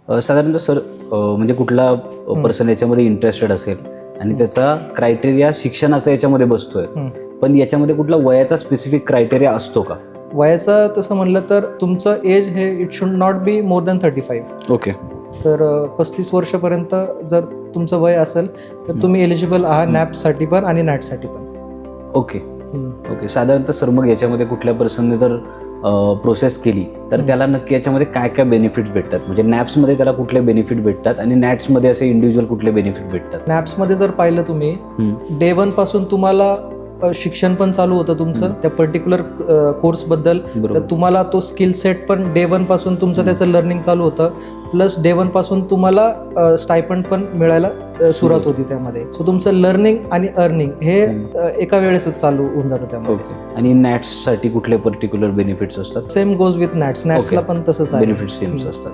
साधारणतः सर म्हणजे कुठला पर्सन याच्यामध्ये इंटरेस्टेड असेल आणि त्याचा क्रायटेरिया शिक्षणाचा याच्यामध्ये बसतोय, पण याच्यामध्ये कुठला वयाचा स्पेसिफिक क्रायटेरिया असतो का? वयाचं तसं म्हणलं तर तुमचं एज हे it should not be more than 35. Okay. तर 35 वर्षापर्यंत जर तुमचं वय असेल तर तुम्ही एलिजिबल आहात नॅप्ससाठी पण आणि नॅटसाठी पण. Okay okay. साधारणतः सर मग याच्यामध्ये कुठल्या पर्सनने जर प्रोसेस केली तर त्याला नक्की याच्यामध्ये काय काय बेनिफिट्स भेटतात, म्हणजे नॅप्समध्ये त्याला कुठले बेनिफिट भेटतात आणि नॅट्समध्ये असे इंडिव्हिज्युअल कुठले बेनिफिट भेटतात? नॅप्समध्ये जर पाहिलं तुम्ही डे 1 पासून तुम्हाला शिक्षण पण चालू होतं तुमचं त्या पर्टिक्युलर कोर्सबद्दल. तर तुम्हाला तो स्किल सेट पण डे 1 पासून तुमचं त्याचं लर्निंग चालू होतं. प्लस डे 1 पासून तुम्हाला स्टायपंड पण मिळायला सुरुवात होती त्यामध्ये. सो तुमचं लर्निंग आणि अर्निंग हे एका वेळेसच चालू होऊन जातं त्यामध्ये. आणि नॅट्ससाठी कुठले पर्टिक्युलर बेनिफिट्स असतात? Same goes with nuts. नॅट्सला पण तसंच आहे, बेनिफिट्स सेम्स असतात.